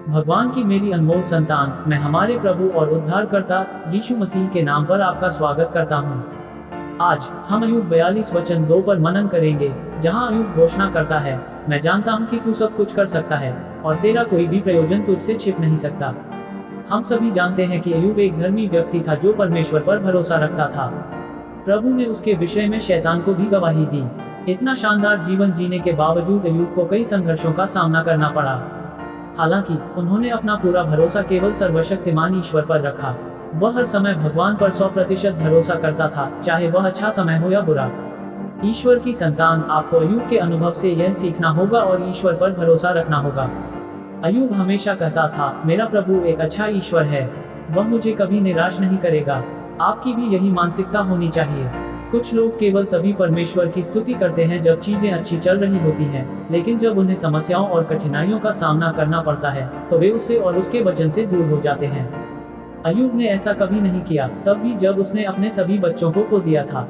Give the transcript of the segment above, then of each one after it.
भगवान की मेरी अनमोल संतान, मैं हमारे प्रभु और उद्धारकर्ता यीशु मसीह के नाम पर आपका स्वागत करता हूँ। आज हम अय्यूब 42 वचन 2 पर मनन करेंगे, जहाँ अय्यूब घोषणा करता है, मैं जानता हूँ कि तू सब कुछ कर सकता है और तेरा कोई भी प्रयोजन तुझसे छिप नहीं सकता। हम सभी जानते हैं कि अय्यूब एक धर्मी व्यक्ति था जो परमेश्वर पर भरोसा रखता था। प्रभु ने उसके विषय में शैतान को भी गवाही दी। इतना शानदार जीवन जीने के बावजूद अय्यूब को कई संघर्षों का सामना करना पड़ा। हालांकि उन्होंने अपना पूरा भरोसा केवल सर्वशक्तिमान ईश्वर पर रखा। वह हर समय भगवान पर 100% भरोसा करता था, चाहे वह अच्छा समय हो या बुरा। ईश्वर की संतान, आपको अय्यूब के अनुभव से यह सीखना होगा और ईश्वर पर भरोसा रखना होगा। अय्यूब हमेशा कहता था, मेरा प्रभु एक अच्छा ईश्वर है, वह मुझे कभी निराश नहीं करेगा। आपकी भी यही मानसिकता होनी चाहिए। कुछ लोग केवल तभी परमेश्वर की स्तुति करते हैं जब चीजें अच्छी चल रही होती हैं, लेकिन जब उन्हें समस्याओं और कठिनाइयों का सामना करना पड़ता है तो वे उससे और उसके वचन से दूर हो जाते हैं। अय्यूब ने ऐसा कभी नहीं किया, तब भी जब उसने अपने सभी बच्चों को खो दिया था।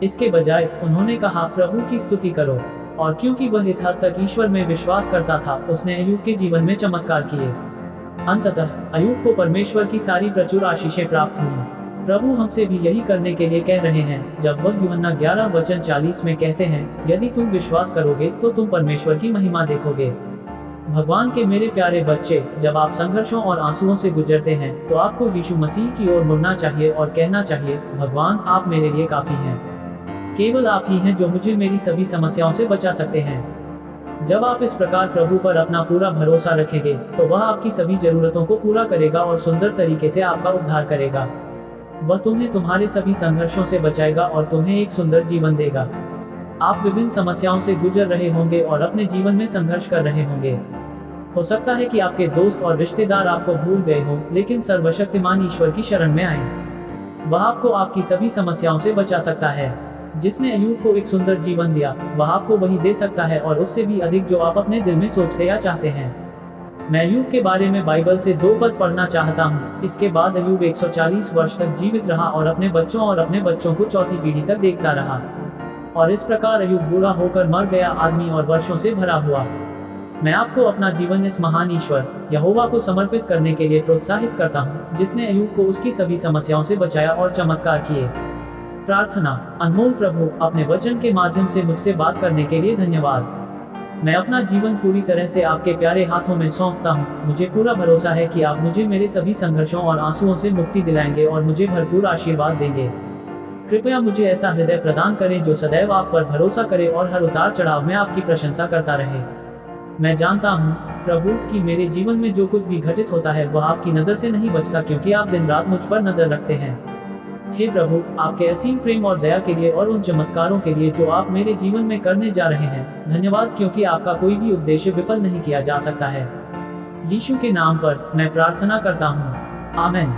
इसके बजाय उन्होंने कहा, प्रभु की स्तुति करो। और क्योंकि वह इस हद तक ईश्वर में विश्वास करता था, उसने अय्यूब के जीवन में चमत्कार किए। अंततः अय्यूब को परमेश्वर की सारी प्रचुर आशीषें प्राप्त हुई। प्रभु हमसे भी यही करने के लिए कह रहे हैं, जब वह यूहन्ना 11 वचन 40 में कहते हैं, यदि तुम विश्वास करोगे तो तुम परमेश्वर की महिमा देखोगे। भगवान के मेरे प्यारे बच्चे, जब आप संघर्षों और आंसुओं से गुजरते हैं तो आपको यीशु मसीह की ओर मुड़ना चाहिए और कहना चाहिए, भगवान आप मेरे लिए काफी हैं। केवल आप ही हैं जो मुझे मेरी सभी समस्याओं से बचा सकते हैं। जब आप इस प्रकार प्रभु पर अपना पूरा भरोसा रखेंगे तो वह आपकी सभी जरूरतों को पूरा करेगा और सुंदर तरीके से आपका उद्धार करेगा। वह तुम्हें तुम्हारे सभी संघर्षों से बचाएगा और तुम्हें एक सुंदर जीवन देगा। आप विभिन्न समस्याओं से गुजर रहे होंगे और अपने जीवन में संघर्ष कर रहे होंगे। हो सकता है कि आपके दोस्त और रिश्तेदार आपको भूल गए हों, लेकिन सर्वशक्तिमान ईश्वर की शरण में आए। वह आपको आपकी सभी समस्याओं से बचा सकता है। जिसने अय्यूब को एक सुंदर जीवन दिया, वह आपको वही दे सकता है और उससे भी अधिक जो आप अपने दिल में सोचते या चाहते हैं। मैं अय्यूब के बारे में बाइबल से 2 पद पढ़ना चाहता हूँ। इसके बाद अय्यूब 140 वर्ष तक जीवित रहा और अपने बच्चों और अपने बच्चों को चौथी पीढ़ी तक देखता रहा। और इस प्रकार अय्यूब बूढ़ा होकर मर गया आदमी और वर्षों से भरा हुआ। मैं आपको अपना जीवन इस महान ईश्वर यहोवा को समर्पित करने के लिए प्रोत्साहित करता हूँ, जिसने अय्यूब को उसकी सभी समस्याओं से बचाया और चमत्कार किए। प्रार्थना। अनमोल प्रभु, अपने वचन के माध्यम से मुझसे बात करने के लिए धन्यवाद। मैं अपना जीवन पूरी तरह से आपके प्यारे हाथों में सौंपता हूँ। मुझे पूरा भरोसा है कि आप मुझे मेरे सभी संघर्षों और आंसुओं से मुक्ति दिलाएंगे और मुझे भरपूर आशीर्वाद देंगे। कृपया मुझे ऐसा हृदय प्रदान करें जो सदैव आप पर भरोसा करे और हर उतार चढ़ाव में आपकी प्रशंसा करता रहे। मैं जानता हूँ प्रभु कि मेरे जीवन में जो कुछ भी घटित होता है वह आपकी नज़र से नहीं बचता, क्योंकि आप दिन रात मुझ पर नजर रखते हैं। हे प्रभु, आपके असीम प्रेम और दया के लिए और उन चमत्कारों के लिए जो आप मेरे जीवन में करने जा रहे हैं, धन्यवाद, क्योंकि आपका कोई भी उद्देश्य विफल नहीं किया जा सकता है। यीशु के नाम पर मैं प्रार्थना करता हूँ, आमीन।